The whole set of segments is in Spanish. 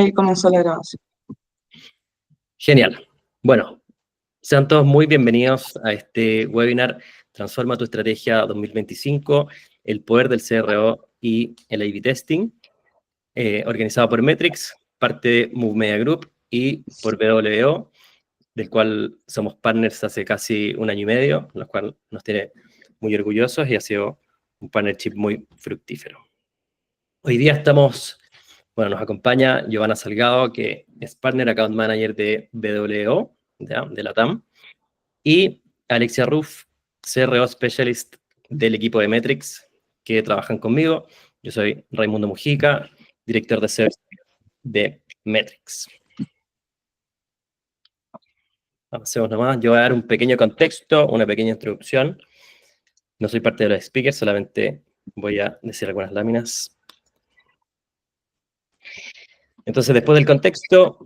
Ahí comenzó la grabación. Genial. Bueno, sean todos muy bienvenidos a este webinar Transforma tu Estrategia 2025, el poder del CRO y el A/B Testing, organizado por Metrics, parte de Move Media Group y por BWO, del cual somos partners hace casi un año y medio, lo cual nos tiene muy orgullosos y ha sido un partnership muy fructífero. Hoy día nos acompaña Giovanna Salgado, que es Partner Account Manager de BWO, de la TAM, y Alexia Ruff, CRO Specialist del equipo de Metrics, que trabajan conmigo. Yo soy Raimundo Mujica, director de Service de Metrics. Avancemos nomás. Yo voy a dar un pequeño contexto, una pequeña introducción. No soy parte de los speakers, solamente voy a decir algunas láminas. Entonces, después del contexto,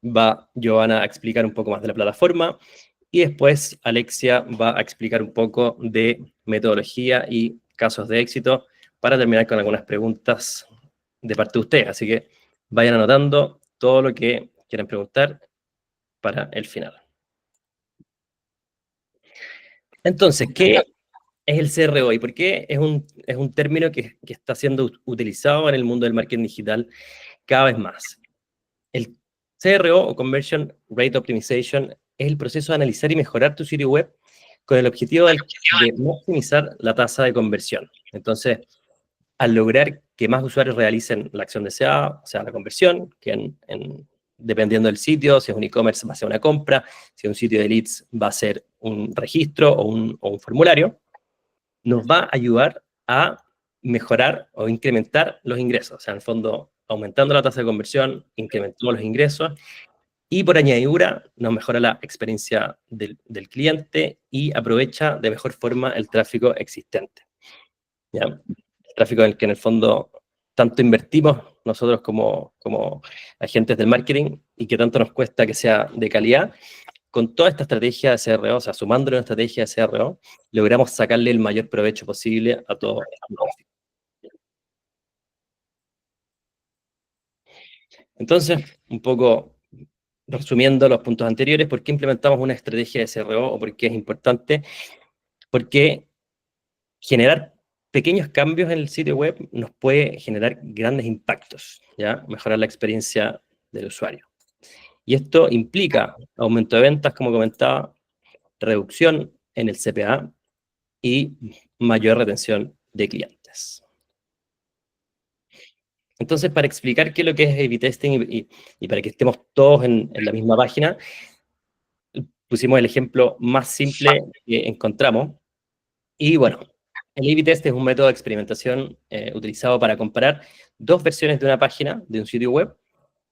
va Giovanna a explicar un poco más de la plataforma, y después Alexia va a explicar un poco de metodología y casos de éxito, para terminar con algunas preguntas de parte de ustedes. Así que vayan anotando todo lo que quieran preguntar para el final. Entonces, ¿qué es el CRO y por qué es un término que está siendo utilizado en el mundo del marketing digital cada vez más? El CRO o Conversion Rate Optimization es el proceso de analizar y mejorar tu sitio web con el objetivo de maximizar la tasa de conversión. Entonces, al lograr que más usuarios realicen la acción deseada, o sea, la conversión, que dependiendo del sitio, si es un e-commerce va a ser una compra, si es un sitio de leads va a ser un registro o un formulario, nos va a ayudar a mejorar o incrementar los ingresos. O sea, en el fondo, aumentando la tasa de conversión, incrementamos los ingresos, y por añadidura nos mejora la experiencia del cliente y aprovecha de mejor forma el tráfico existente. ¿Ya? El tráfico en el que en el fondo tanto invertimos nosotros como agentes del marketing y que tanto nos cuesta que sea de calidad. Con toda esta estrategia de CRO, o sea, sumándole una estrategia de CRO, logramos sacarle el mayor provecho posible a todo el tráfico. Entonces, un poco resumiendo los puntos anteriores, ¿por qué implementamos una estrategia de CRO o por qué es importante? Porque generar pequeños cambios en el sitio web nos puede generar grandes impactos, ¿ya? Mejorar la experiencia del usuario. Y esto implica aumento de ventas, como comentaba, reducción en el CPA y mayor retención de clientes. Entonces, para explicar qué es lo que es A/B Testing y para que estemos todos en la misma página, pusimos el ejemplo más simple que encontramos. Y bueno, el A/B Test es un método de experimentación utilizado para comparar dos versiones de una página, de un sitio web,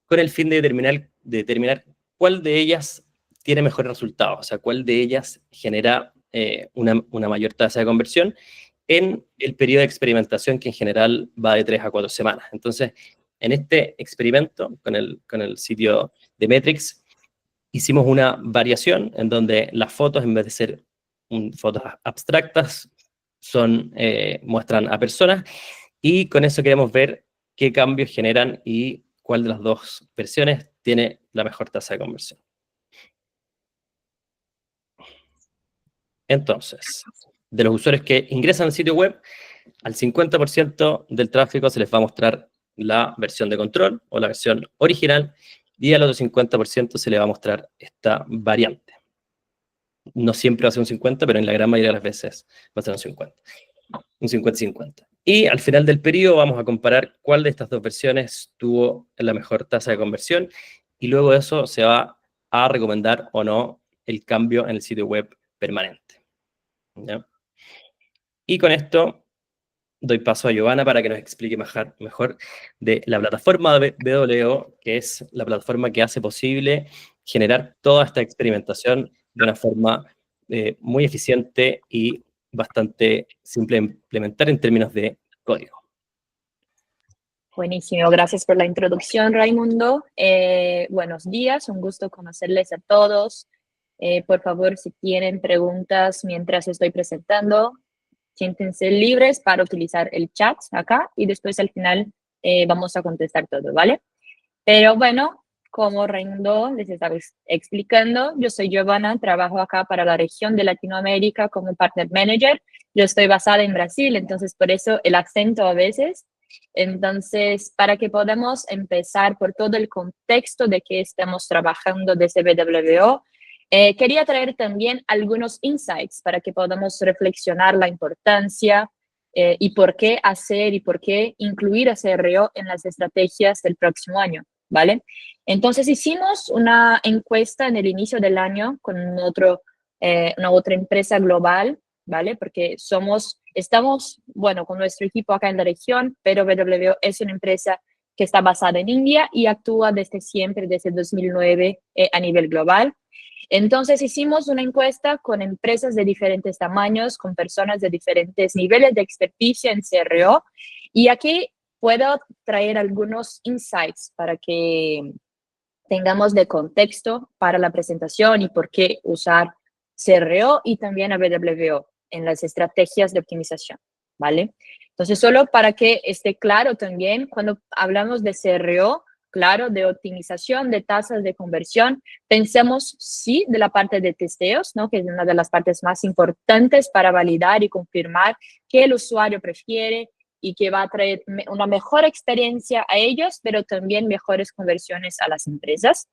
con el fin de determinar cuál de ellas tiene mejores resultados, o sea, cuál de ellas genera una mayor tasa de conversión en el periodo de experimentación, que en general va de 3 a 4 semanas. Entonces, en este experimento, con el sitio de Metrics, hicimos una variación en donde las fotos, en vez de ser fotos abstractas, muestran a personas, y con eso queremos ver qué cambios generan y cuál de las dos versiones tiene la mejor tasa de conversión. Entonces, de los usuarios que ingresan al sitio web, al 50% del tráfico se les va a mostrar la versión de control o la versión original, y al otro 50% se le va a mostrar esta variante. No siempre va a ser un 50, pero en la gran mayoría de las veces va a ser un 50. Un 50-50. Y al final del periodo vamos a comparar cuál de estas dos versiones tuvo la mejor tasa de conversión, y luego de eso se va a recomendar o no el cambio en el sitio web permanente. ¿Ya? Y con esto doy paso a Giovanna para que nos explique mejor de la plataforma de BWO, que es la plataforma que hace posible generar toda esta experimentación de una forma muy eficiente y bastante simple de implementar en términos de código. Buenísimo, gracias por la introducción, Raimundo. Buenos días, un gusto conocerles a todos. Por favor, si tienen preguntas mientras estoy presentando, siéntense libres para utilizar el chat acá, y después al final vamos a contestar todo, ¿vale? Pero bueno, como Raimundo les estaba explicando, yo soy Giovanna, trabajo acá para la región de Latinoamérica como Partner Manager. Yo estoy basada en Brasil, entonces por eso el acento a veces. Entonces, para que podamos empezar por todo el contexto de que estamos trabajando desde BWO, quería traer también algunos insights para que podamos reflexionar la importancia y por qué hacer y por qué incluir a CRO en las estrategias del próximo año, ¿vale? Entonces hicimos una encuesta en el inicio del año con una otra empresa global, ¿vale? Porque estamos, bueno, con nuestro equipo acá en la región, pero BWO es una empresa que está basada en India y actúa desde siempre, desde 2009, a nivel global. Entonces hicimos una encuesta con empresas de diferentes tamaños, con personas de diferentes niveles de experticia en CRO, y aquí puedo traer algunos insights para que tengamos de contexto para la presentación y por qué usar CRO y también a BWO en las estrategias de optimización, ¿vale? Entonces, solo para que esté claro también, cuando hablamos de CRO, claro, de optimización de tasas de conversión, pensemos sí de la parte de testeos, ¿no? Que es una de las partes más importantes para validar y confirmar qué el usuario prefiere y que va a traer una mejor experiencia a ellos, pero también mejores conversiones a las empresas.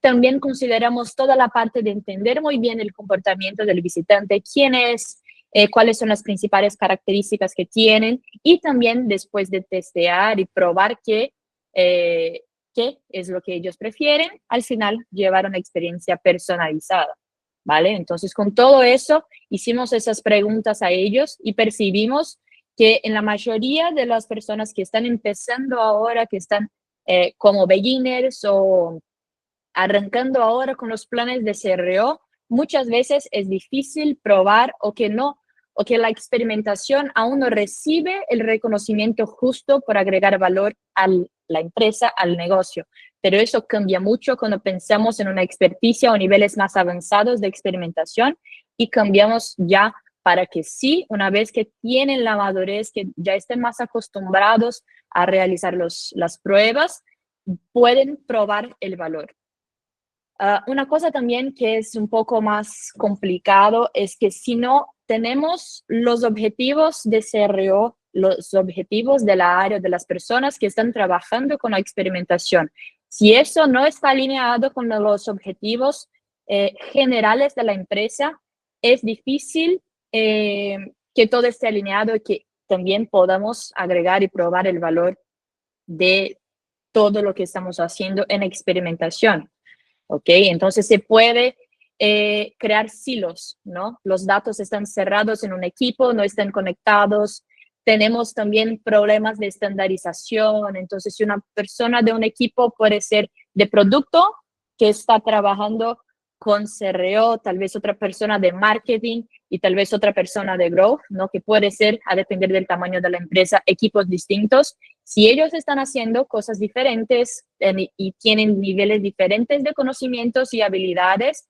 También consideramos toda la parte de entender muy bien el comportamiento del visitante, quién es, cuáles son las principales características que tienen y también después de testear y probar qué es lo que ellos prefieren, al final llevar una experiencia personalizada, ¿vale? Entonces, con todo eso, hicimos esas preguntas a ellos y percibimos que en la mayoría de las personas que están empezando ahora, que están como beginners o arrancando ahora con los planes de CRO, muchas veces es difícil probar o que la experimentación aún no recibe el reconocimiento justo por agregar valor a la empresa, al negocio. Pero eso cambia mucho cuando pensamos en una experticia o niveles más avanzados de experimentación y cambiamos ya para que sí, una vez que tienen la madurez, que ya estén más acostumbrados a realizar las pruebas, pueden probar el valor. Una cosa también que es un poco más complicado es que si no tenemos los objetivos de CRO, los objetivos de la área, de las personas que están trabajando con la experimentación, si eso no está alineado con los objetivos generales de la empresa, es difícil que todo esté alineado y que también podamos agregar y probar el valor de todo lo que estamos haciendo en experimentación. ¿Ok? Entonces se puede crear silos, ¿no? Los datos están cerrados en un equipo, no están conectados. Tenemos también problemas de estandarización. Entonces, si una persona de un equipo puede ser de producto que está trabajando con CRO, tal vez otra persona de marketing y tal vez otra persona de growth, ¿no? Que puede ser, a depender del tamaño de la empresa, equipos distintos. Si ellos están haciendo cosas diferentes y tienen niveles diferentes de conocimientos y habilidades,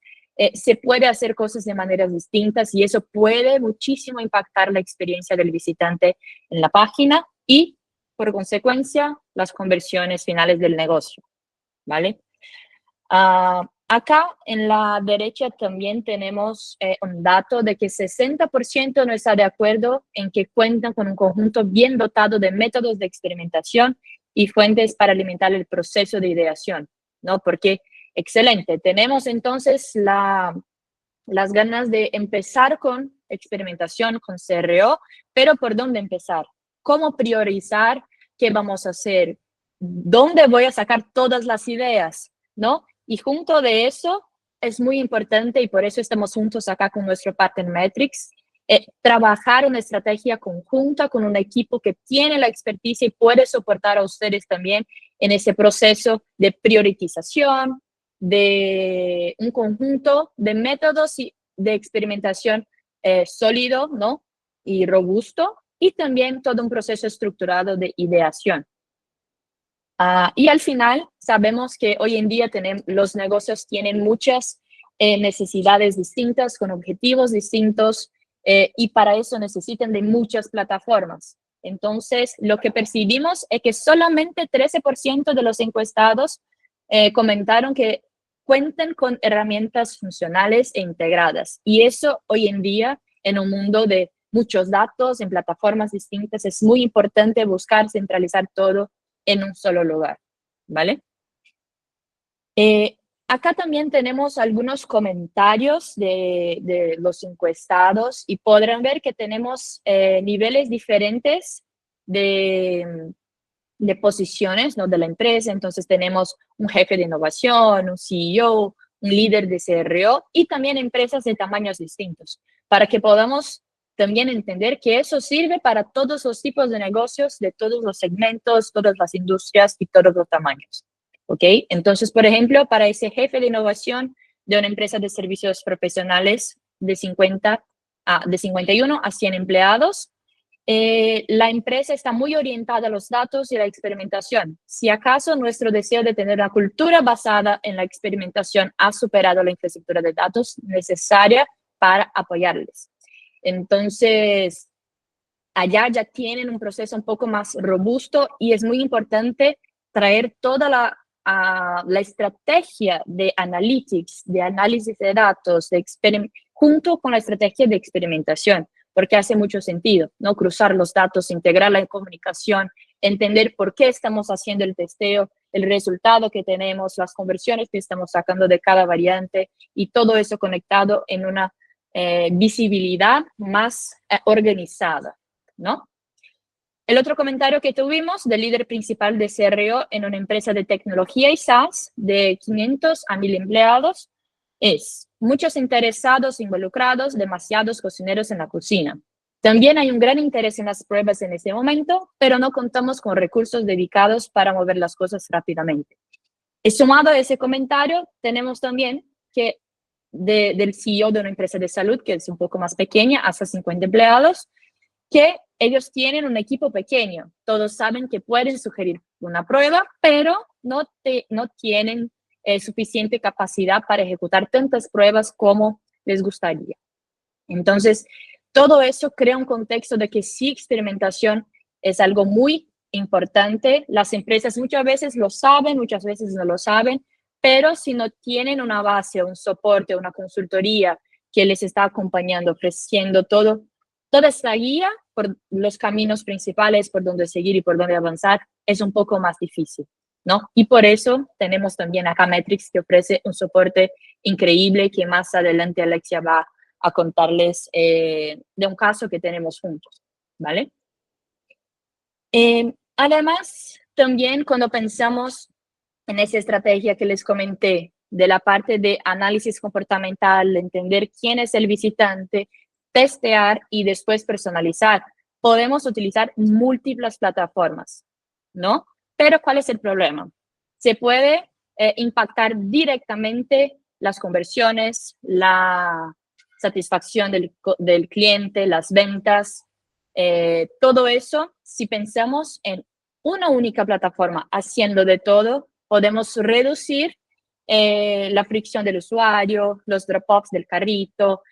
se puede hacer cosas de maneras distintas y eso puede muchísimo impactar la experiencia del visitante en la página y, por consecuencia, las conversiones finales del negocio, ¿vale? Acá en la derecha también tenemos un dato de que 60% no está de acuerdo en que cuentan con un conjunto bien dotado de métodos de experimentación y fuentes para alimentar el proceso de ideación, ¿no? Porque, excelente, tenemos entonces las ganas de empezar con experimentación, con CRO, pero ¿por dónde empezar? ¿Cómo priorizar? ¿Qué vamos a hacer? ¿Dónde voy a sacar todas las ideas? ¿No? Y junto de eso, es muy importante, y por eso estamos juntos acá con nuestro Partner Metrics, trabajar una estrategia conjunta con un equipo que tiene la experticia y puede soportar a ustedes también en ese proceso de priorización, de un conjunto de métodos y de experimentación sólido, ¿no? Y robusto, y también todo un proceso estructurado de ideación. Y al final, sabemos que hoy en día los negocios tienen muchas necesidades distintas, con objetivos distintos, y para eso necesitan de muchas plataformas. Entonces, lo que percibimos es que solamente 13% de los encuestados comentaron que cuentan con herramientas funcionales e integradas. Y eso hoy en día, en un mundo de muchos datos, en plataformas distintas, es muy importante buscar centralizar todo en un solo lugar, ¿vale? Acá también tenemos algunos comentarios de los encuestados y podrán ver que tenemos niveles diferentes de posiciones, ¿no?, de la empresa. Entonces tenemos un jefe de innovación, un CEO, un líder de CRO y también empresas de tamaños distintos, para que podamos también entender que eso sirve para todos los tipos de negocios, de todos los segmentos, todas las industrias y todos los tamaños. ¿Ok? Entonces, por ejemplo, para ese jefe de innovación de una empresa de servicios profesionales de 51 a 100 empleados, la empresa está muy orientada a los datos y la experimentación. Si acaso nuestro deseo de tener una cultura basada en la experimentación ha superado la infraestructura de datos necesaria para apoyarles. Entonces, allá ya tienen un proceso un poco más robusto y es muy importante traer toda la estrategia de analytics, de análisis de datos, junto con la estrategia de experimentación, porque hace mucho sentido, ¿no? Cruzar los datos, integrar la comunicación, entender por qué estamos haciendo el testeo, el resultado que tenemos, las conversiones que estamos sacando de cada variante y todo eso conectado en una visibilidad más organizada, ¿no? El otro comentario que tuvimos del líder principal de CRO en una empresa de tecnología y SaaS de 500 a 1000 empleados es: muchos interesados involucrados, demasiados cocineros en la cocina. También hay un gran interés en las pruebas en este momento, pero no contamos con recursos dedicados para mover las cosas rápidamente. Y sumado a ese comentario, tenemos también que del CEO de una empresa de salud, que es un poco más pequeña, hasta 50 empleados, que ellos tienen un equipo pequeño. Todos saben que pueden sugerir una prueba, pero no tienen suficiente capacidad para ejecutar tantas pruebas como les gustaría. Entonces, todo eso crea un contexto de que sí, experimentación es algo muy importante. Las empresas muchas veces lo saben, muchas veces no lo saben, pero si no tienen una base, un soporte, una consultoría que les está acompañando, ofreciendo toda esta guía por los caminos principales, por dónde seguir y por dónde avanzar, es un poco más difícil, ¿no? Y por eso tenemos también acá Metrics, que ofrece un soporte increíble, que más adelante Alexia va a contarles de un caso que tenemos juntos, ¿vale? Además, también cuando pensamos en esa estrategia que les comenté, de la parte de análisis comportamental, entender quién es el visitante, testear y después personalizar, podemos utilizar múltiples plataformas, ¿no? Pero ¿cuál es el problema? Se puede impactar directamente las conversiones, la satisfacción del cliente, las ventas, todo eso. Si pensamos en una única plataforma haciendo de todo, podemos reducir la fricción del usuario, los drop-offs del carrito,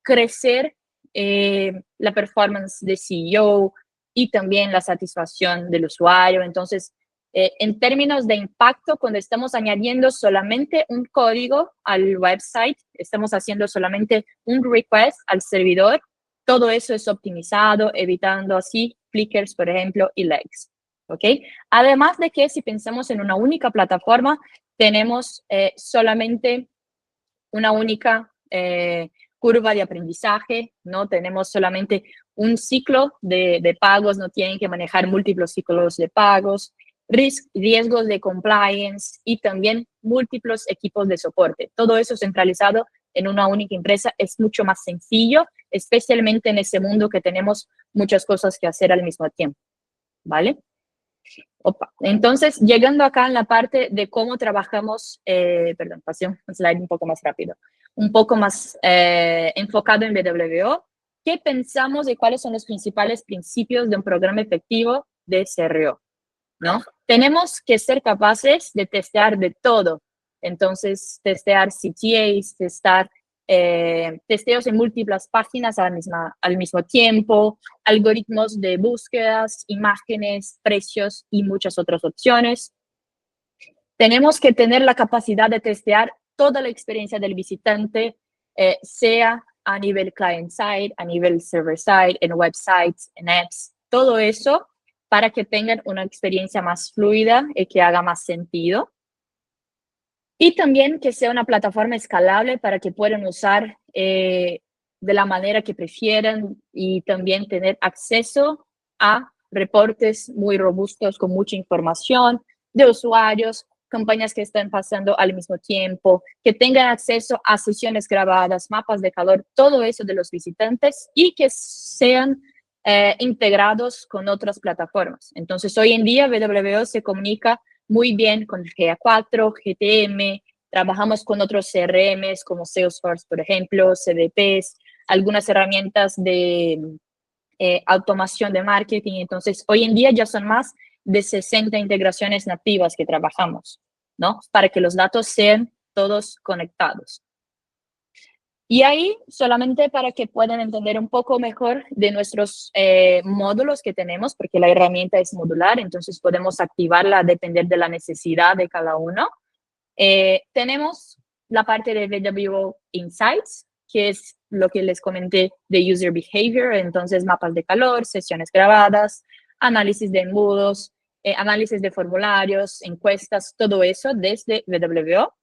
crecer la performance de CEO y también la satisfacción del usuario. Entonces, en términos de impacto, cuando estamos añadiendo solamente un código al website, estamos haciendo solamente un request al servidor, todo eso es optimizado, evitando así flickers, por ejemplo, y lags. ¿Ok? Además de que si pensamos en una única plataforma, tenemos solamente una única curva de aprendizaje, ¿no? Tenemos solamente un ciclo de pagos, no tienen que manejar múltiples ciclos de pagos, riesgos de compliance y también múltiples equipos de soporte. Todo eso centralizado en una única empresa es mucho más sencillo, especialmente en ese mundo que tenemos muchas cosas que hacer al mismo tiempo, ¿vale? Opa. Entonces, llegando acá en la parte de cómo trabajamos, perdón, pasé un slide un poco más rápido, un poco más enfocado en BWO, ¿qué pensamos de cuáles son los principales principios de un programa efectivo de CRO? ¿No? Tenemos que ser capaces de testear de todo. Entonces, testear CTAs, testeos en múltiples páginas al mismo tiempo, algoritmos de búsquedas, imágenes, precios y muchas otras opciones. Tenemos que tener la capacidad de testear toda la experiencia del visitante, sea a nivel client-side, a nivel server-side, en websites, en apps, todo eso para que tengan una experiencia más fluida y que haga más sentido. Y también que sea una plataforma escalable para que puedan usar de la manera que prefieran y también tener acceso a reportes muy robustos con mucha información de usuarios, campañas que están pasando al mismo tiempo, que tengan acceso a sesiones grabadas, mapas de calor, todo eso de los visitantes y que sean integrados con otras plataformas. Entonces, hoy en día, BWO se comunica muy bien con GA4, GTM, trabajamos con otros CRMs como Salesforce, por ejemplo, CDPs, algunas herramientas de automación de marketing. Entonces, hoy en día ya son más de 60 integraciones nativas que trabajamos, ¿no? Para que los datos sean todos conectados. Y ahí, solamente para que puedan entender un poco mejor de nuestros módulos que tenemos, porque la herramienta es modular, entonces podemos activarla a depender de la necesidad de cada uno. Tenemos la parte de BWO Insights, que es lo que les comenté de User Behavior, entonces mapas de calor, sesiones grabadas, análisis de embudos, análisis de formularios, encuestas, todo eso desde BWO.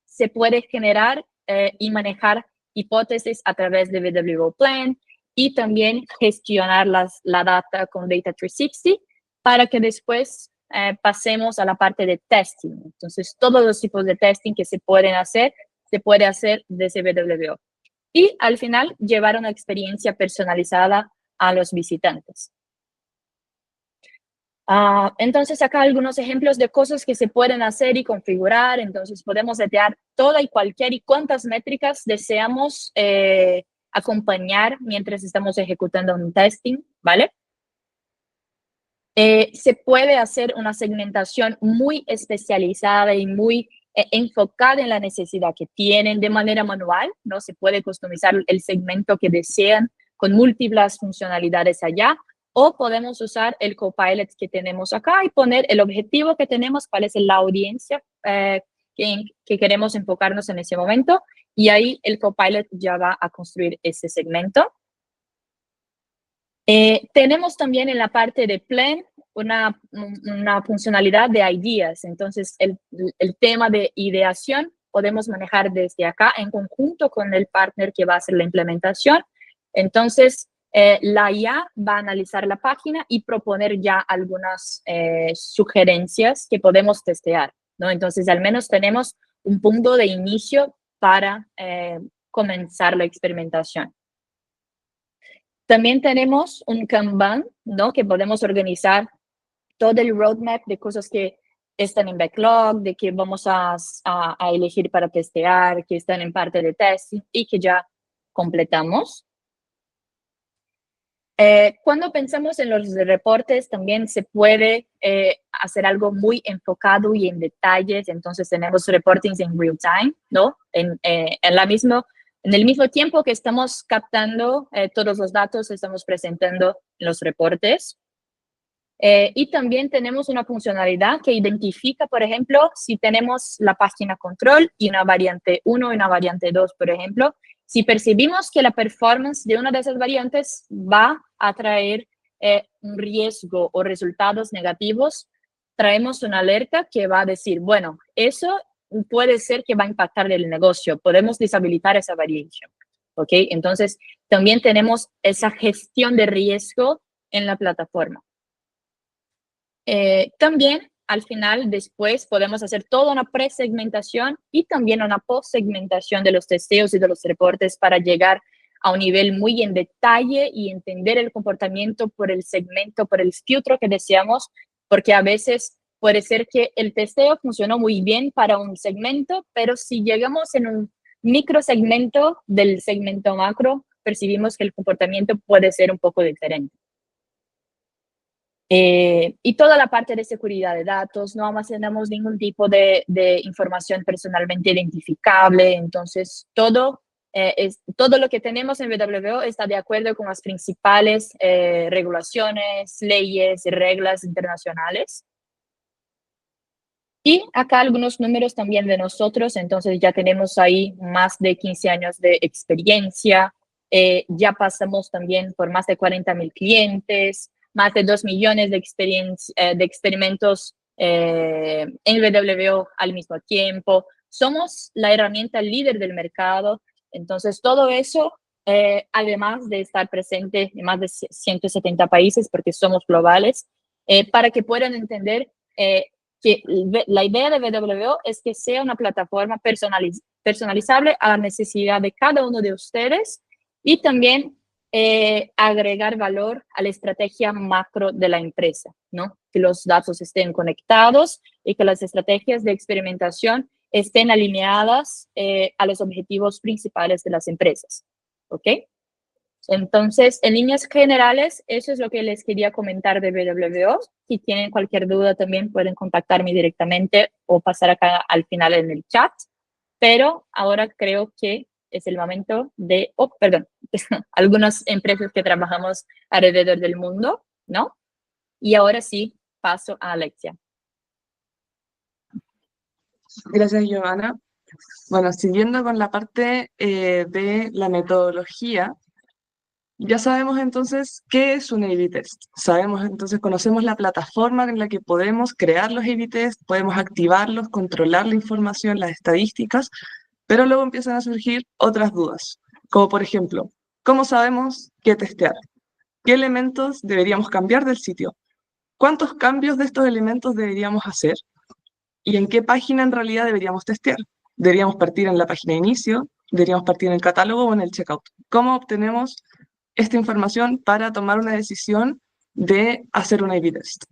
Se puede generar y manejar hipótesis a través de BWO Plan y también gestionar la data con Data 360 para que después pasemos a la parte de testing. Entonces, todos los tipos de testing que se pueden hacer, se puede hacer desde BWO. Y al final, llevar una experiencia personalizada a los visitantes. Entonces, acá algunos ejemplos de cosas que se pueden hacer y configurar. Entonces, podemos setear toda y cualquier y cuántas métricas deseamos acompañar mientras estamos ejecutando un testing, ¿vale? Se puede hacer una segmentación muy especializada y muy enfocada en la necesidad que tienen de manera manual, ¿no? Se puede customizar el segmento que desean con múltiples funcionalidades allá, o podemos usar el Copilot que tenemos acá y poner el objetivo que tenemos, cuál es la audiencia que queremos enfocarnos en ese momento, y ahí el Copilot ya va a construir ese segmento. Tenemos también en la parte de Plan una funcionalidad de ideas. Entonces, el tema de ideación podemos manejar desde acá en conjunto con el partner que va a hacer la implementación. Entonces, la IA va a analizar la página y proponer ya algunas sugerencias que podemos testear, ¿no? Entonces, al menos tenemos un punto de inicio para comenzar la experimentación. También tenemos un Kanban, ¿no? Que podemos organizar todo el roadmap de cosas que están en backlog, de que vamos a elegir para testear, que están en parte de testing y que ya completamos. Cuando pensamos en los reportes, también se puede hacer algo muy enfocado y en detalles. Entonces, tenemos reportings en real time, ¿no? En el mismo tiempo que estamos captando todos los datos, estamos presentando los reportes. Y también tenemos una funcionalidad que identifica, por ejemplo, si tenemos la página control y una variante 1 y una variante 2, por ejemplo, si percibimos que la performance de una de esas variantes va a traer un riesgo o resultados negativos, traemos una alerta que va a decir, bueno, eso puede ser que va a impactar el negocio, podemos deshabilitar esa variation, ¿ok? Entonces, también tenemos esa gestión de riesgo en la plataforma. También, al final, después, podemos hacer toda una presegmentación y también una postsegmentación de los testeos y de los reportes para llegar a un nivel muy en detalle y entender el comportamiento por el segmento, por el filtro que deseamos, porque a veces puede ser que el testeo funcionó muy bien para un segmento, pero si llegamos en un microsegmento del segmento macro, percibimos que el comportamiento puede ser un poco diferente. Y toda la parte de seguridad de datos, no almacenamos ningún tipo de información personalmente identificable, entonces todo todo lo que tenemos en BWO está de acuerdo con las principales regulaciones, leyes y reglas internacionales. Y acá algunos números también de nosotros, entonces ya tenemos ahí más de 15 años de experiencia, ya pasamos también por más de 40,000 clientes, más de 2 millones de experimentos en BWO al mismo tiempo. Somos la herramienta líder del mercado, entonces todo eso, además de estar presente en más de 170 países, porque somos globales, para que puedan entender que la idea de BWO es que sea una plataforma personalizable a la necesidad de cada uno de ustedes y también agregar valor a la estrategia macro de la empresa, ¿no? Que los datos estén conectados y que las estrategias de experimentación estén alineadas a los objetivos principales de las empresas, ¿ok? Entonces, en líneas generales, eso es lo que les quería comentar de BWO. Si tienen cualquier duda también pueden contactarme directamente o pasar acá al final en el chat. Pero ahora creo que es el momento de, algunas empresas que trabajamos alrededor del mundo, ¿no? Y ahora sí, paso a Alexia. Gracias, Giovanna. Bueno, siguiendo con la parte de la metodología, ya sabemos entonces qué es un A/B test. Sabemos entonces, conocemos la plataforma en la que podemos crear los A/B test, podemos activarlos, controlar la información, las estadísticas, pero luego empiezan a surgir otras dudas, como por ejemplo, ¿cómo sabemos qué testear? ¿Qué elementos deberíamos cambiar del sitio? ¿Cuántos cambios de estos elementos deberíamos hacer? ¿Y en qué página en realidad deberíamos testear? ¿Deberíamos partir en la página de inicio? ¿Deberíamos partir en el catálogo o en el checkout? ¿Cómo obtenemos esta información para tomar una decisión de hacer un A/B test?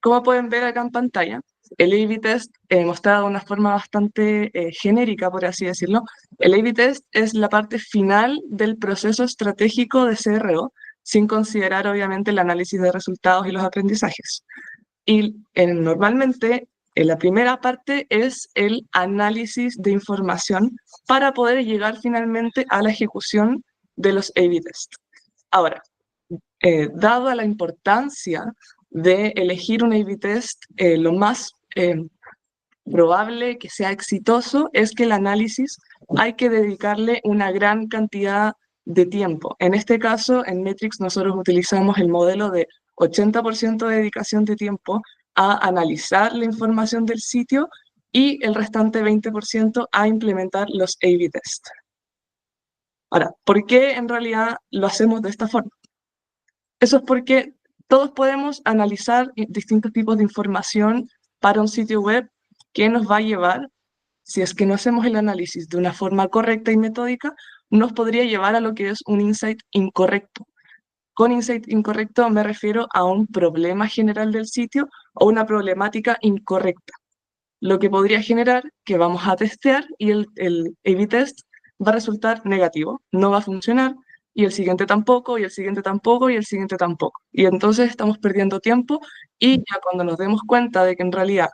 Como pueden ver acá en pantalla, el A/B test mostrado de una forma bastante genérica, por así decirlo. El A/B test es la parte final del proceso estratégico de CRO, sin considerar obviamente el análisis de resultados y los aprendizajes. Y normalmente la primera parte es el análisis de información para poder llegar finalmente a la ejecución de los A/B test. Ahora, dado la importancia de elegir un A/B test, lo más probable que sea exitoso es que el análisis hay que dedicarle una gran cantidad de tiempo. En este caso, en Metrics nosotros utilizamos el modelo de 80% de dedicación de tiempo a analizar la información del sitio y el restante 20% a implementar los A/B test. Ahora, ¿por qué en realidad lo hacemos de esta forma? Eso es porque todos podemos analizar distintos tipos de información para un sitio web que nos va a llevar, si es que no hacemos el análisis de una forma correcta y metódica, nos podría llevar a lo que es un insight incorrecto. Con insight incorrecto me refiero a un problema general del sitio o una problemática incorrecta, lo que podría generar que vamos a testear y el A/B test va a resultar negativo, no va a funcionar, y el siguiente tampoco, y el siguiente tampoco, y el siguiente tampoco. Y entonces estamos perdiendo tiempo y ya cuando nos demos cuenta de que en realidad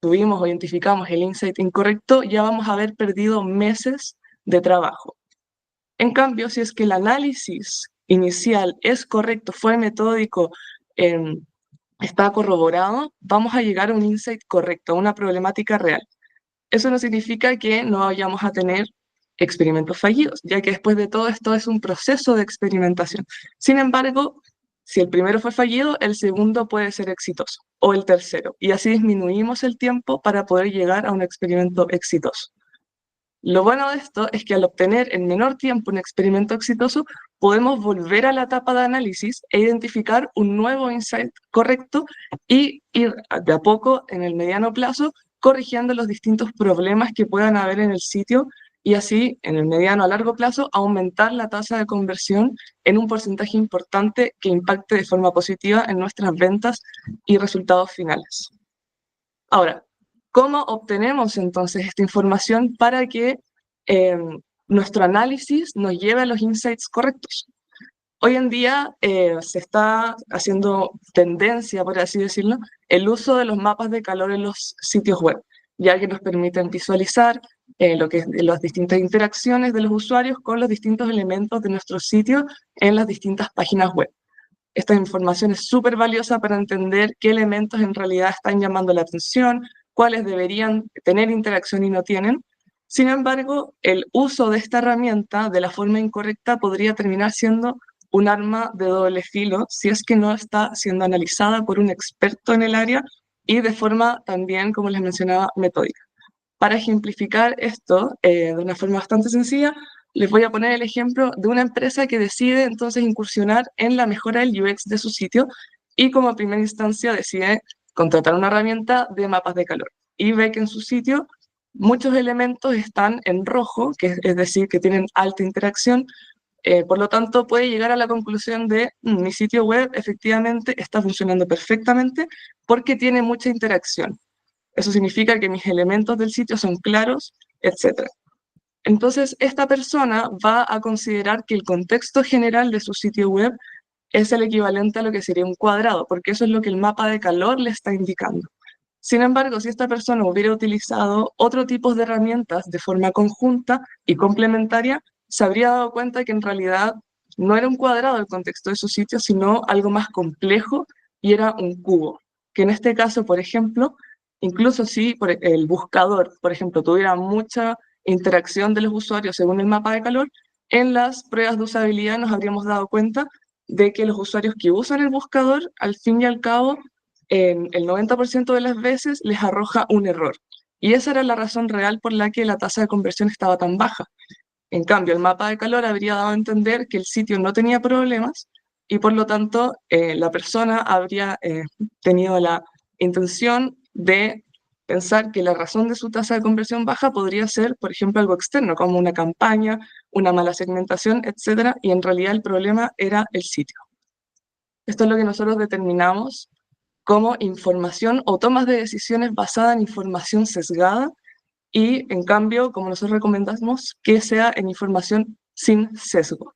tuvimos o identificamos el insight incorrecto, ya vamos a haber perdido meses de trabajo. En cambio, si es que el análisis inicial es correcto, fue metódico, está corroborado, vamos a llegar a un insight correcto, a una problemática real. Eso no significa que no vayamos a tener experimentos fallidos, ya que después de todo esto es un proceso de experimentación. Sin embargo, si el primero fue fallido, el segundo puede ser exitoso, o el tercero, y así disminuimos el tiempo para poder llegar a un experimento exitoso. Lo bueno de esto es que al obtener en menor tiempo un experimento exitoso, podemos volver a la etapa de análisis e identificar un nuevo insight correcto y ir de a poco, en el mediano plazo, corrigiendo los distintos problemas que puedan haber en el sitio y así, en el mediano a largo plazo, aumentar la tasa de conversión en un porcentaje importante que impacte de forma positiva en nuestras ventas y resultados finales. Ahora, ¿cómo obtenemos entonces esta información para que nuestro análisis nos lleve a los insights correctos? Hoy en día se está haciendo tendencia, por así decirlo, el uso de los mapas de calor en los sitios web, ya que nos permiten visualizar las distintas interacciones de los usuarios con los distintos elementos de nuestro sitio en las distintas páginas web. Esta información es súper valiosa para entender qué elementos en realidad están llamando la atención, cuáles deberían tener interacción y no tienen. Sin embargo, el uso de esta herramienta de la forma incorrecta podría terminar siendo un arma de doble filo si es que no está siendo analizada por un experto en el área y de forma también, como les mencionaba, metódica. Para ejemplificar esto de una forma bastante sencilla, les voy a poner el ejemplo de una empresa que decide entonces incursionar en la mejora del UX de su sitio y como primera instancia decide contratar una herramienta de mapas de calor y ve que en su sitio muchos elementos están en rojo, que es decir, que tienen alta interacción. Por lo tanto, puede llegar a la conclusión de mi sitio web efectivamente está funcionando perfectamente porque tiene mucha interacción. Eso significa que mis elementos del sitio son claros, etc. Entonces, esta persona va a considerar que el contexto general de su sitio web es el equivalente a lo que sería un cuadrado, porque eso es lo que el mapa de calor le está indicando. Sin embargo, si esta persona hubiera utilizado otro tipo de herramientas de forma conjunta y complementaria, se habría dado cuenta que en realidad no era un cuadrado el contexto de su sitio, sino algo más complejo y era un cubo. Que en este caso, por ejemplo, incluso si el buscador, por ejemplo, tuviera mucha interacción de los usuarios según el mapa de calor, en las pruebas de usabilidad nos habríamos dado cuenta de que los usuarios que usan el buscador, al fin y al cabo, en el 90% de las veces les arroja un error. Y esa era la razón real por la que la tasa de conversión estaba tan baja. En cambio, el mapa de calor habría dado a entender que el sitio no tenía problemas y por lo tanto la persona habría tenido la intención de pensar que la razón de su tasa de conversión baja podría ser, por ejemplo, algo externo, como una campaña, una mala segmentación, etc. Y en realidad el problema era el sitio. Esto es lo que nosotros determinamos como información o tomas de decisiones basada en información sesgada y, en cambio, como nosotros recomendamos, que sea en información sin sesgo.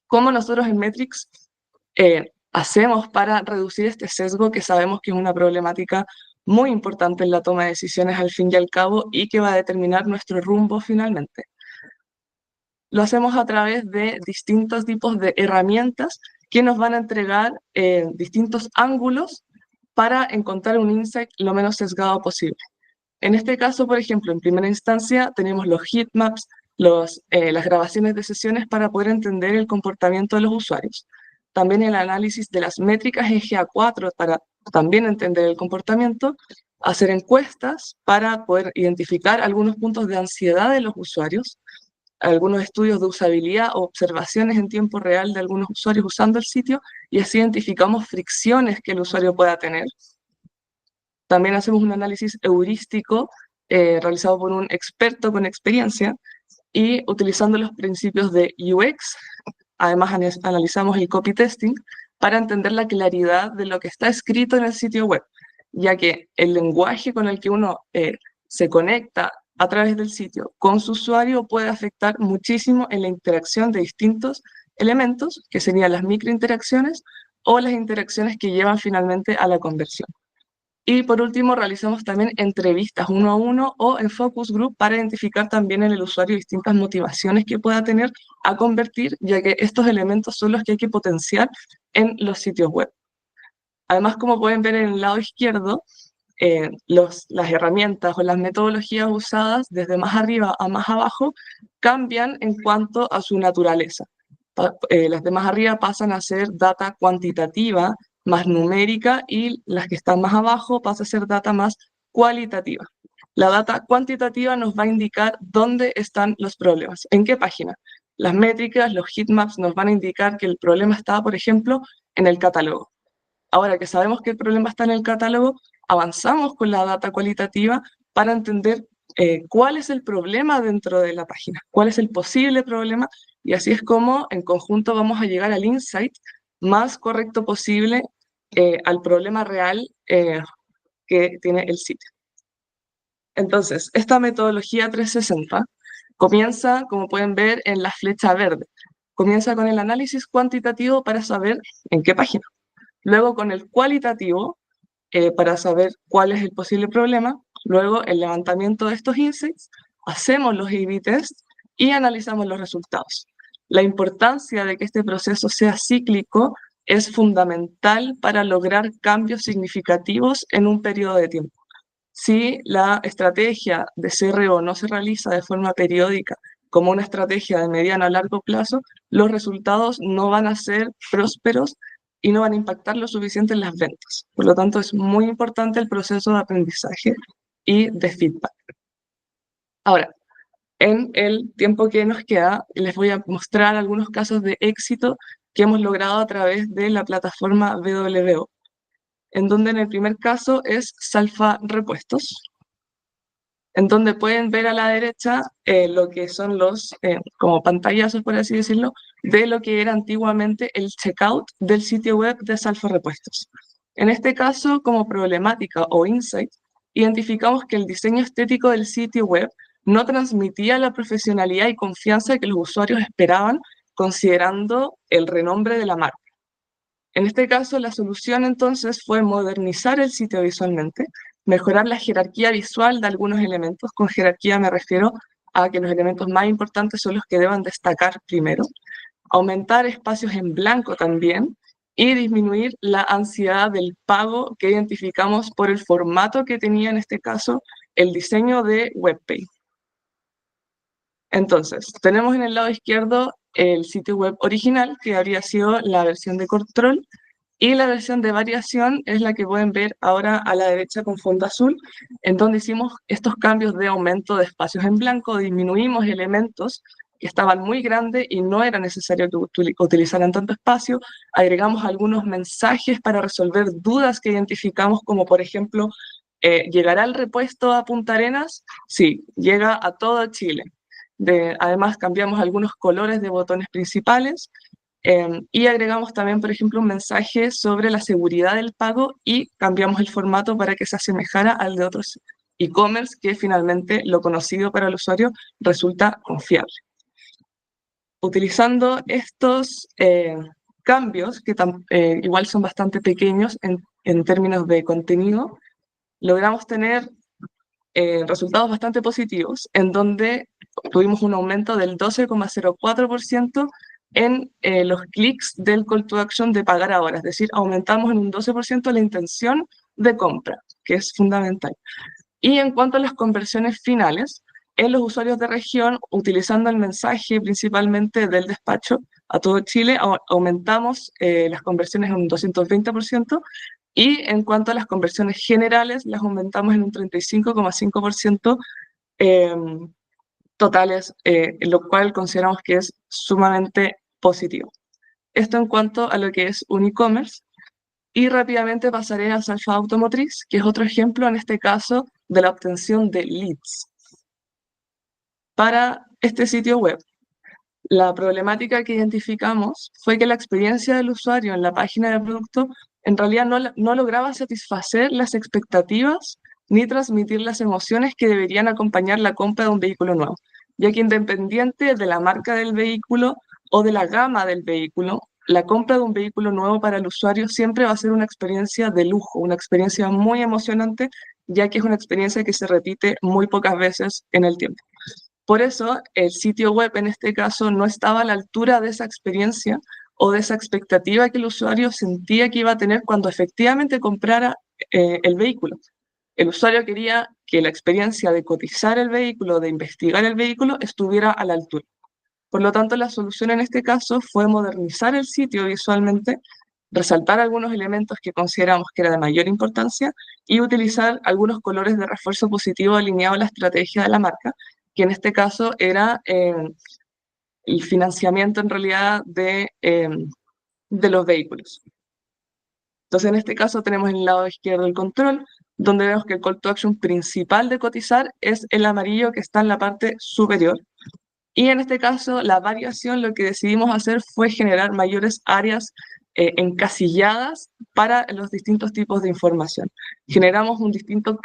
¿Cómo nosotros en Metrics hacemos para reducir este sesgo que sabemos que es una problemática muy importante en la toma de decisiones al fin y al cabo y que va a determinar nuestro rumbo finalmente? Lo hacemos a través de distintos tipos de herramientas que nos van a entregar distintos ángulos para encontrar un insight lo menos sesgado posible. En este caso, por ejemplo, en primera instancia tenemos los heatmaps, las grabaciones de sesiones para poder entender el comportamiento de los usuarios. También el análisis de las métricas en GA4 para también entender el comportamiento, hacer encuestas para poder identificar algunos puntos de ansiedad de los usuarios, algunos estudios de usabilidad o observaciones en tiempo real de algunos usuarios usando el sitio y así identificamos fricciones que el usuario pueda tener. También hacemos un análisis heurístico realizado por un experto con experiencia y utilizando los principios de UX, además analizamos el copy testing para entender la claridad de lo que está escrito en el sitio web, ya que el lenguaje con el que uno se conecta a través del sitio con su usuario puede afectar muchísimo en la interacción de distintos elementos, que serían las microinteracciones o las interacciones que llevan finalmente a la conversión. Y por último, realizamos también entrevistas 1 a 1 o en focus group para identificar también en el usuario distintas motivaciones que pueda tener a convertir, ya que estos elementos son los que hay que potenciar en los sitios web. Además, como pueden ver en el lado izquierdo, las herramientas o las metodologías usadas desde más arriba a más abajo cambian en cuanto a su naturaleza. Las de más arriba pasan a ser data cuantitativa, más numérica, y las que están más abajo pasan a ser data más cualitativa. La data cuantitativa nos va a indicar dónde están los problemas, en qué página. Las métricas, los heatmaps nos van a indicar que el problema está, por ejemplo, en el catálogo. Ahora que sabemos que el problema está en el catálogo, avanzamos con la data cualitativa para entender cuál es el problema dentro de la página, cuál es el posible problema, y así es como en conjunto vamos a llegar al insight más correcto posible al problema real que tiene el sitio. Entonces, esta metodología 360 comienza, como pueden ver, en la flecha verde. Comienza con el análisis cuantitativo para saber en qué página. Luego con el cualitativo para saber cuál es el posible problema. Luego el levantamiento de estos insights hacemos los A/B tests y analizamos los resultados. La importancia de que este proceso sea cíclico es fundamental para lograr cambios significativos en un periodo de tiempo. Si la estrategia de CRO no se realiza de forma periódica como una estrategia de mediano a largo plazo, los resultados no van a ser prósperos y no van a impactar lo suficiente en las ventas. Por lo tanto, es muy importante el proceso de aprendizaje y de feedback. Ahora, en el tiempo que nos queda, les voy a mostrar algunos casos de éxito que hemos logrado a través de la plataforma WO, en donde en el primer caso es Salfa Repuestos, en donde pueden ver a la derecha lo que son los, como pantallazos, por así decirlo, de lo que era antiguamente el checkout del sitio web de Salfa Repuestos. En este caso, como problemática o insight, identificamos que el diseño estético del sitio web no transmitía la profesionalidad y confianza que los usuarios esperaban, considerando el renombre de la marca. En este caso, la solución entonces fue modernizar el sitio visualmente, mejorar la jerarquía visual de algunos elementos. Con jerarquía me refiero a que los elementos más importantes son los que deban destacar primero, aumentar espacios en blanco también y disminuir la ansiedad del pago que identificamos por el formato que tenía en este caso el diseño de WebPay. Entonces, tenemos en el lado izquierdo el sitio web original, que habría sido la versión de control, y la versión de variación es la que pueden ver ahora a la derecha con fondo azul, en donde hicimos estos cambios de aumento de espacios en blanco, disminuimos elementos que estaban muy grandes y no era necesario que utilizaran tanto espacio, agregamos algunos mensajes para resolver dudas que identificamos, como por ejemplo, ¿llegará el repuesto a Punta Arenas? Sí, llega a todo Chile. Además, cambiamos algunos colores de botones principales y agregamos también, por ejemplo, un mensaje sobre la seguridad del pago y cambiamos el formato para que se asemejara al de otros e-commerce, que finalmente lo conocido para el usuario resulta confiable. Utilizando estos cambios, que igual son bastante pequeños en términos de contenido, logramos tener resultados bastante positivos, en donde tuvimos un aumento del 12,04% en los clics del call to action de pagar ahora, es decir, aumentamos en un 12% la intención de compra, que es fundamental. Y en cuanto a las conversiones finales, en los usuarios de región, utilizando el mensaje principalmente del despacho a todo Chile, aumentamos las conversiones en un 220%, y en cuanto a las conversiones generales, las aumentamos en un 35,5% totales, lo cual consideramos que es sumamente positivo. Esto en cuanto a lo que es un e-commerce. Y rápidamente pasaré a Salfa Automotriz, que es otro ejemplo, en este caso, de la obtención de leads. Para este sitio web, la problemática que identificamos fue que la experiencia del usuario en la página de producto en realidad no lograba satisfacer las expectativas ni transmitir las emociones que deberían acompañar la compra de un vehículo nuevo, ya que independiente de la marca del vehículo o de la gama del vehículo, la compra de un vehículo nuevo para el usuario siempre va a ser una experiencia de lujo, una experiencia muy emocionante, ya que es una experiencia que se repite muy pocas veces en el tiempo. Por eso, el sitio web en este caso no estaba a la altura de esa experiencia o de esa expectativa que el usuario sentía que iba a tener cuando efectivamente comprara el vehículo. El usuario quería que la experiencia de cotizar el vehículo, de investigar el vehículo, estuviera a la altura. Por lo tanto, la solución en este caso fue modernizar el sitio visualmente, resaltar algunos elementos que consideramos que era de mayor importancia y utilizar algunos colores de refuerzo positivo alineados a la estrategia de la marca, que en este caso era el financiamiento en realidad de los vehículos. Entonces, en este caso tenemos en el lado izquierdo el control, donde vemos que el call to action principal de cotizar es el amarillo que está en la parte superior. Y en este caso, la variación, lo que decidimos hacer fue generar mayores áreas encasilladas para los distintos tipos de información. Generamos un distinto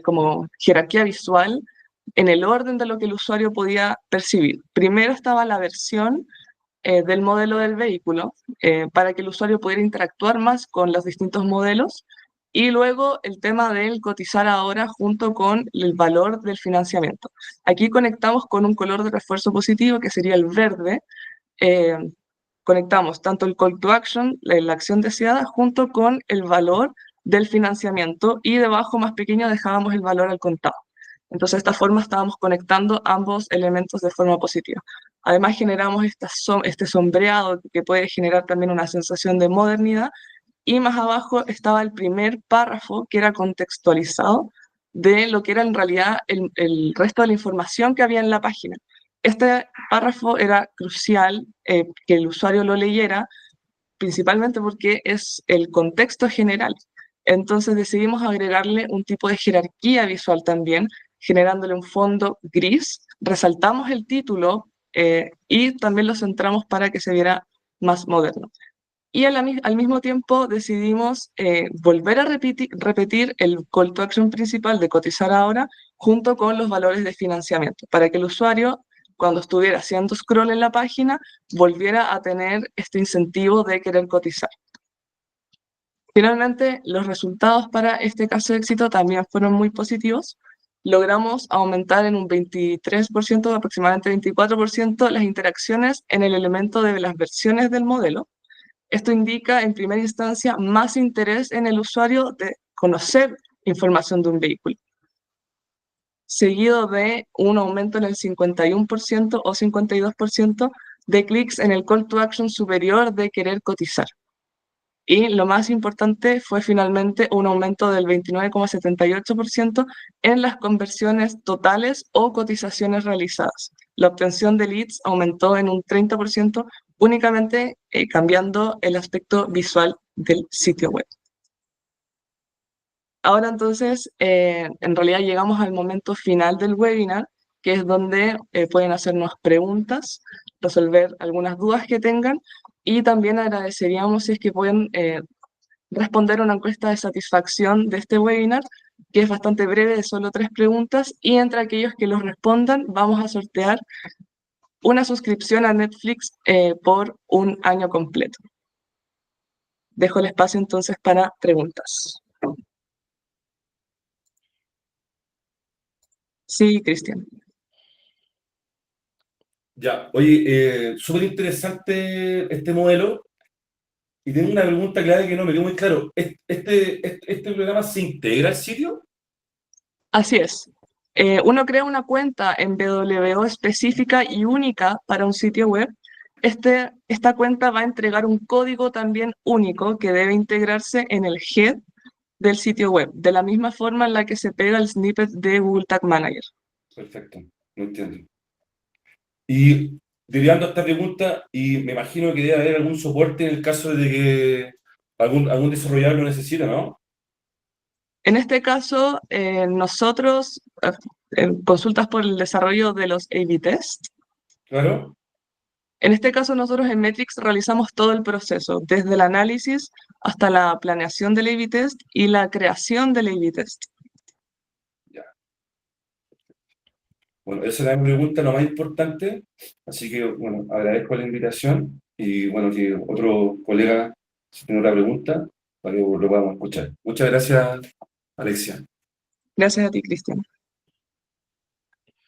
como jerarquía visual en el orden de lo que el usuario podía percibir. Primero estaba la versión del modelo del vehículo, para que el usuario pudiera interactuar más con los distintos modelos, Y luego el tema del cotizar ahora junto con el valor del financiamiento. Aquí conectamos con un color de refuerzo positivo que sería el verde. eh, Conectamos tanto el call to action, la acción deseada, junto con el valor del financiamiento y debajo más pequeño dejábamos el valor al contado. Entonces, de esta forma estábamos conectando ambos elementos de forma positiva. Además, generamos este sombreado que puede generar también una sensación de modernidad. Y más abajo estaba el primer párrafo que era contextualizado de lo que era en realidad el resto de la información que había en la página. Este párrafo era crucial que el usuario lo leyera, principalmente porque es el contexto general. Entonces decidimos agregarle un tipo de jerarquía visual también, generándole un fondo gris, resaltamos el título y también lo centramos para que se viera más moderno. Y al mismo tiempo decidimos volver a repetir el call to action principal de cotizar ahora junto con los valores de financiamiento, para que el usuario, cuando estuviera haciendo scroll en la página, volviera a tener este incentivo de querer cotizar. Finalmente, los resultados para este caso de éxito también fueron muy positivos. Logramos aumentar en un 23%, aproximadamente 24%, las interacciones en el elemento de las versiones del modelo. Esto indica, en primera instancia, más interés en el usuario de conocer información de un vehículo, seguido de un aumento en el 51% o 52% de clics en el call to action superior de querer cotizar. Y lo más importante fue finalmente un aumento del 29,78% en las conversiones totales o cotizaciones realizadas. La obtención de leads aumentó en un 30%, únicamente cambiando el aspecto visual del sitio web. Ahora entonces, en realidad llegamos al momento final del webinar, que es donde pueden hacernos preguntas, resolver algunas dudas que tengan, y también agradeceríamos si es que pueden responder una encuesta de satisfacción de este webinar, que es bastante breve, de solo 3 preguntas, y entre aquellos que los respondan vamos a sortear una suscripción a Netflix por un año completo. Dejo el espacio entonces para preguntas. Sí, Cristian. Ya, oye, súper interesante este modelo. Y tengo una pregunta clave que no me quedó muy claro. ¿Este programa se integra al sitio? Así es. Uno crea una cuenta en WO específica y única para un sitio web. Esta cuenta va a entregar un código también único que debe integrarse en el head del sitio web, de la misma forma en la que se pega el snippet de Google Tag Manager. Perfecto, no entiendo. Y derivando esta pregunta, y me imagino que debe haber algún soporte en el caso de que algún desarrollador lo necesite, ¿no? En este caso, nosotros, consultas por el desarrollo de los A/B test. Claro. En este caso, nosotros en Metrics realizamos todo el proceso, desde el análisis hasta la planeación del A/B test y la creación del A/B test. Bueno, esa era mi pregunta, lo más importante. Así que, bueno, agradezco la invitación y, bueno, que otro colega, si tiene otra pregunta, para que lo podamos escuchar. Muchas gracias, Alexia. Gracias a ti, Cristian.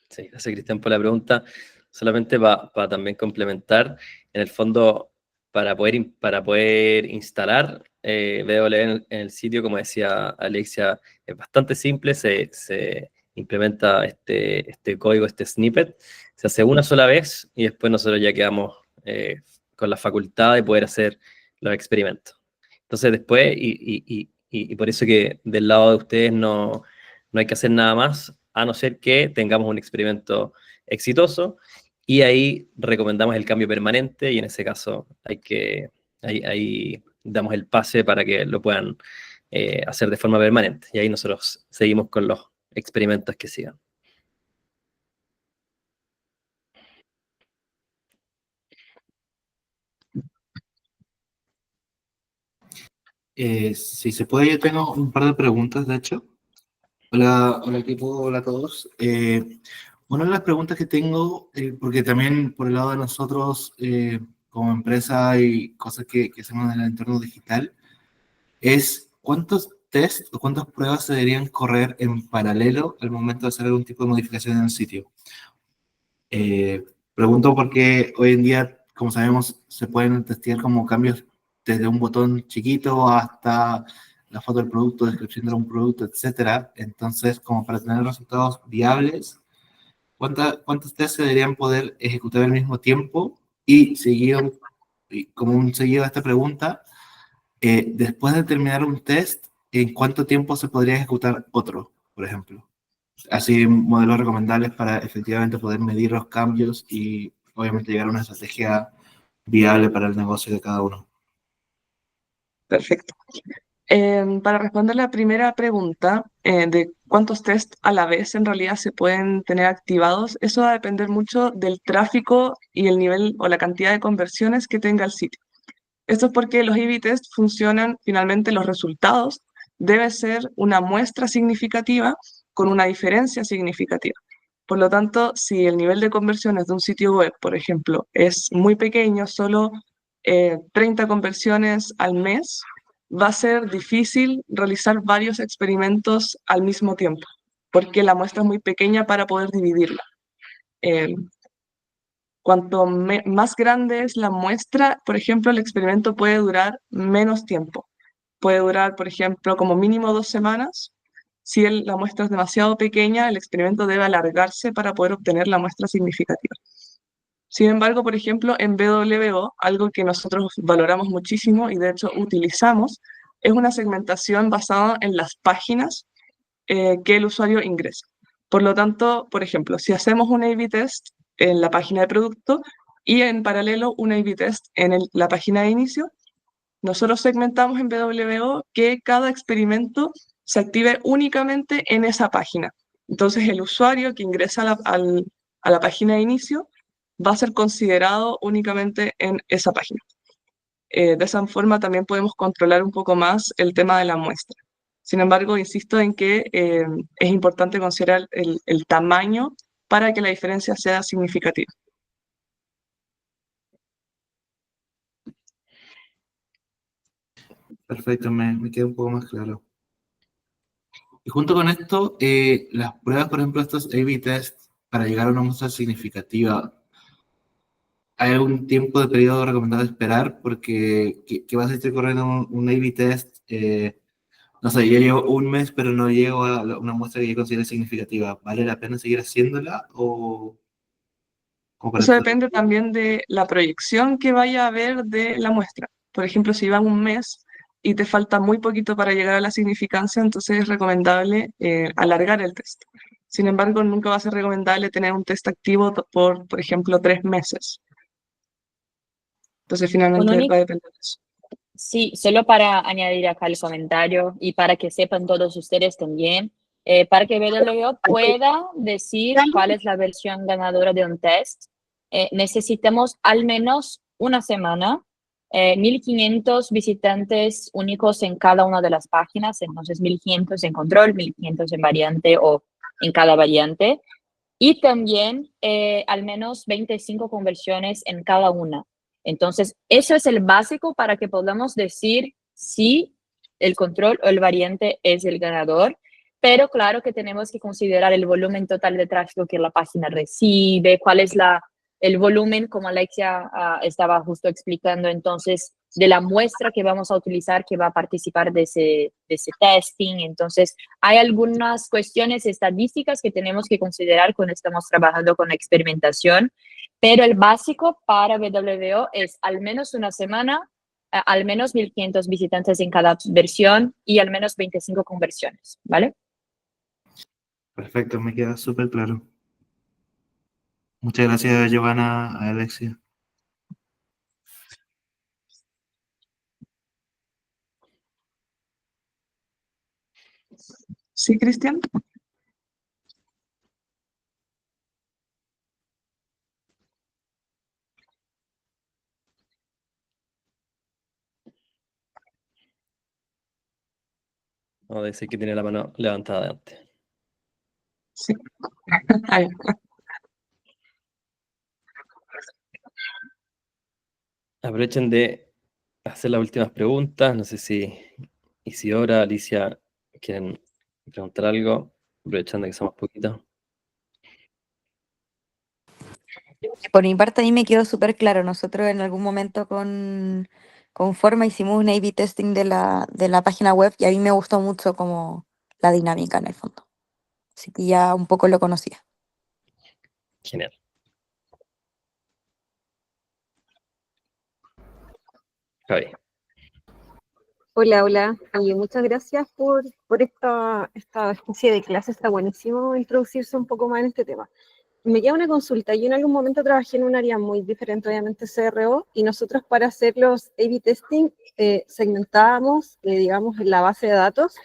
Sí, gracias, Cristian, por la pregunta. Solamente para también complementar, en el fondo, para poder instalar BW en el sitio, como decía Alexia, es bastante simple, se implementa este código, este snippet, se hace una sola vez y después nosotros ya quedamos con la facultad de poder hacer los experimentos. Entonces después, y por eso que del lado de ustedes no hay que hacer nada más, a no ser que tengamos un experimento exitoso, y ahí recomendamos el cambio permanente, y en ese caso ahí damos el pase para que lo puedan hacer de forma permanente, y ahí nosotros seguimos con los experimentos que sigan. Si se puede, yo tengo un par de preguntas, de hecho. Hola equipo, hola a todos. Una de las preguntas que tengo, porque también por el lado de nosotros, como empresa y cosas que hacemos en el entorno digital, es ¿cuántos test o cuántas pruebas se deberían correr en paralelo al momento de hacer algún tipo de modificación en el sitio? Pregunto porque hoy en día, como sabemos, se pueden testear como cambios desde un botón chiquito hasta la foto del producto, descripción de un producto, etcétera. Entonces, como para tener resultados viables, ¿cuántos tests se deberían poder ejecutar al mismo tiempo? Y seguido, y como un seguido a esta pregunta, después de terminar un test, ¿en cuánto tiempo se podría ejecutar otro, por ejemplo? Así, modelos recomendables para efectivamente poder medir los cambios y obviamente llegar a una estrategia viable para el negocio de cada uno. Perfecto. Para responder la primera pregunta de cuántos tests a la vez en realidad se pueden tener activados, eso va a depender mucho del tráfico y el nivel o la cantidad de conversiones que tenga el sitio. Esto es porque los A/B tests funcionan, finalmente los resultados debe ser una muestra significativa con una diferencia significativa. Por lo tanto, si el nivel de conversiones de un sitio web, por ejemplo, es muy pequeño, solo 30 conversiones al mes, va a ser difícil realizar varios experimentos al mismo tiempo, porque la muestra es muy pequeña para poder dividirla. Eh, Cuanto más grande es la muestra, por ejemplo, el experimento puede durar menos tiempo. Puede durar, por ejemplo, como mínimo 2 semanas. Si la muestra es demasiado pequeña, el experimento debe alargarse para poder obtener la muestra significativa. Sin embargo, por ejemplo, en BWO, algo que nosotros valoramos muchísimo y de hecho utilizamos, es una segmentación basada en las páginas que el usuario ingresa. Por lo tanto, por ejemplo, si hacemos un A/B test en la página de producto y en paralelo un A/B test en la página de inicio, nosotros segmentamos en BWO que cada experimento se active únicamente en esa página. Entonces, el usuario que ingresa a la página de inicio va a ser considerado únicamente en esa página. De esa forma también podemos controlar un poco más el tema de la muestra. Sin embargo, insisto en que es importante considerar el tamaño para que la diferencia sea significativa. Perfecto, me queda un poco más claro. Y junto con esto, las pruebas, por ejemplo, estos A/B tests, para llegar a una muestra significativa, ¿hay algún tiempo de periodo recomendado esperar? Porque, ¿qué vas a estar corriendo un A/B test? No sé, yo llevo un mes, pero no llego a una muestra que yo considere significativa. ¿Vale la pena seguir haciéndola o como para Eso estar? depende también de la proyección que vaya a haber de la muestra. Por ejemplo, si van un mes y te falta muy poquito para llegar a la significancia, entonces es recomendable alargar el test. Sin embargo, nunca va a ser recomendable tener un test activo por ejemplo, 3 meses. Entonces, Un finalmente va único, a depender de eso. sí, solo para añadir acá el comentario y para que sepan todos ustedes también, para que BWO pueda decir cuál es la versión ganadora de un test, necesitamos al menos una semana, 1500 visitantes únicos en cada una de las páginas, entonces 1500 en control, 1500 en variante o en cada variante, y también al menos 25 conversiones en cada una. Entonces, eso es el básico para que podamos decir si el control o el variante es el ganador, pero claro que tenemos que considerar el volumen total de tráfico que la página recibe, cuál es el volumen, como Alexia estaba justo explicando, entonces, de la muestra que vamos a utilizar que va a participar de ese testing. Entonces, hay algunas cuestiones estadísticas que tenemos que considerar cuando estamos trabajando con experimentación, pero el básico para BWO es al menos una semana, al menos 1500 visitantes en cada versión y al menos 25 conversiones, ¿vale? Perfecto, me queda súper claro. Muchas gracias, Giovanna, a Alexia. ¿Sí, Cristian? No, debe ser que tiene la mano levantada de antes. Sí. Ahí. Aprovechen de hacer las últimas preguntas. No sé si Isidora, Alicia quieren preguntar algo, aprovechando que somos poquitos. Por mi parte, a mí me quedó súper claro. Nosotros en algún momento con Forma hicimos un A/B testing de la página web y a mí me gustó mucho como la dinámica en el fondo. Así que ya un poco lo conocía. Genial. Javi. Hola, hola. Oye, muchas gracias por esta especie de clase. Está buenísimo introducirse un poco más en este tema. Me queda una consulta. Yo en algún momento trabajé en un área muy diferente, obviamente CRO, y nosotros para hacer los A/B testing segmentábamos, digamos, la base de datos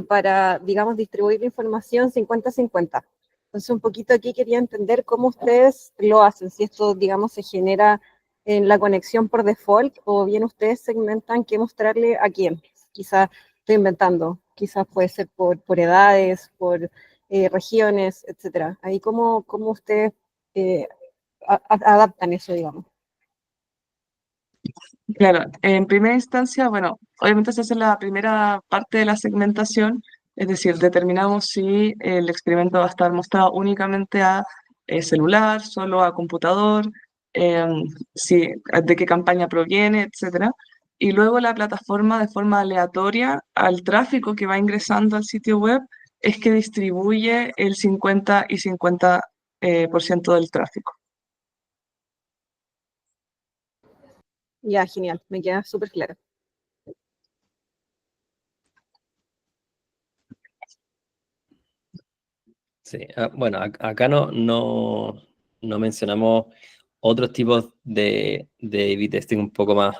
para, digamos, distribuir la información 50-50. Entonces, un poquito aquí quería entender cómo ustedes lo hacen, si esto, digamos, se genera en la conexión por default o bien ustedes segmentan qué mostrarle a quién. Quizás estoy inventando, quizás puede ser por edades, por regiones, etcétera. Ahí cómo ustedes adaptan eso, digamos. Claro, en primera instancia, bueno, obviamente se hace la primera parte de la segmentación, es decir, determinamos si el experimento va a estar mostrado únicamente a celular, solo a computador, si, de qué campaña proviene, etcétera. Y luego la plataforma de forma aleatoria al tráfico que va ingresando al sitio web es que distribuye el 50 y 50% por ciento del tráfico. Ya, genial, me queda súper claro. Sí, bueno, acá no mencionamos otros tipos de A/B testing un poco más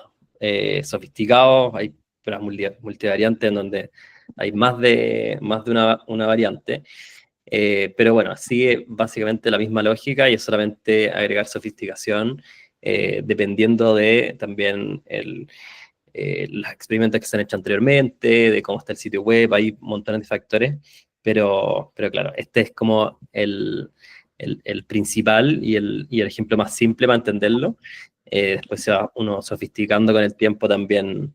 sofisticados. Hay pruebas multivariantes en donde hay más de una variante. Pero bueno, sigue básicamente la misma lógica y es solamente agregar sofisticación dependiendo de también los experimentos que se han hecho anteriormente, de cómo está el sitio web, hay montones de factores, pero claro, este es como el principal y el ejemplo más simple para entenderlo. Después se va uno sofisticando con el tiempo también.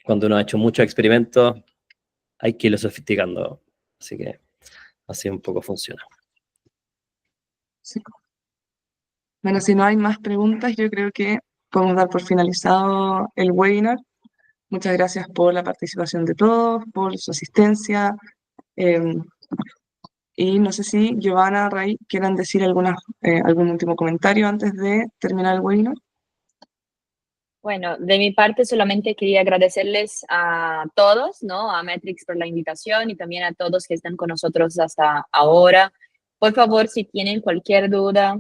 Cuando uno ha hecho muchos experimentos, hay que irlo sofisticando. Así que así un poco funciona. Sí. Bueno, si no hay más preguntas, yo creo que podemos dar por finalizado el webinar. Muchas gracias por la participación de todos, por su asistencia. Y no sé si Giovanna, Ray, quieran decir algún último comentario antes de terminar el webinar. Bueno, de mi parte solamente quería agradecerles a todos, ¿no? A Metrics por la invitación y también a todos que están con nosotros hasta ahora. Por favor, si tienen cualquier duda,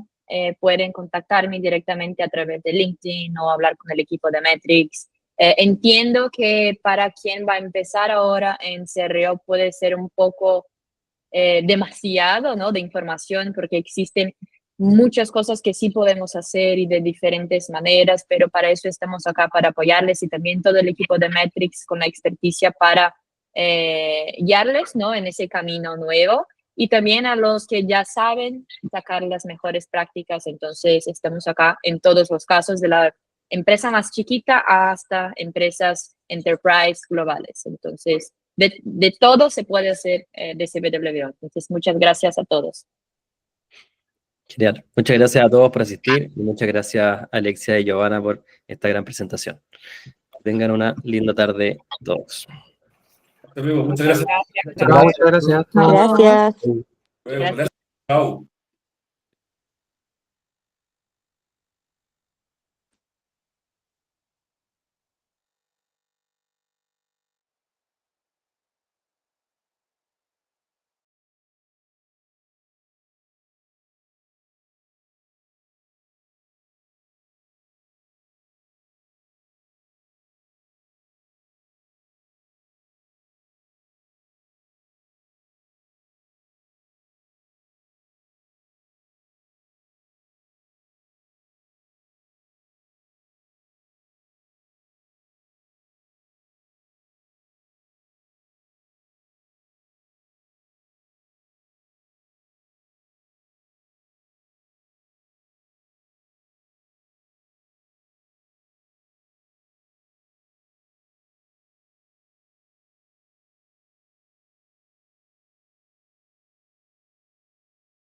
pueden contactarme directamente a través de LinkedIn o hablar con el equipo de Metrics. Entiendo que para quien va a empezar ahora en CRO puede ser un poco demasiado, ¿no? De información porque existen muchas cosas que sí podemos hacer y de diferentes maneras, pero para eso estamos acá, para apoyarles y también todo el equipo de Metrics con la experticia para guiarles, ¿no? En ese camino nuevo y también a los que ya saben sacar las mejores prácticas. Entonces, estamos acá en todos los casos, de la empresa más chiquita hasta empresas enterprise globales. Entonces, de todo se puede hacer de CBWO. Entonces, muchas gracias a todos. Genial. Muchas gracias a todos por asistir y muchas gracias Alexia y Giovanna por esta gran presentación. Tengan una linda tarde todos. Hasta luego, muchas gracias. Muchas gracias. Gracias. Hasta luego, gracias. Chao.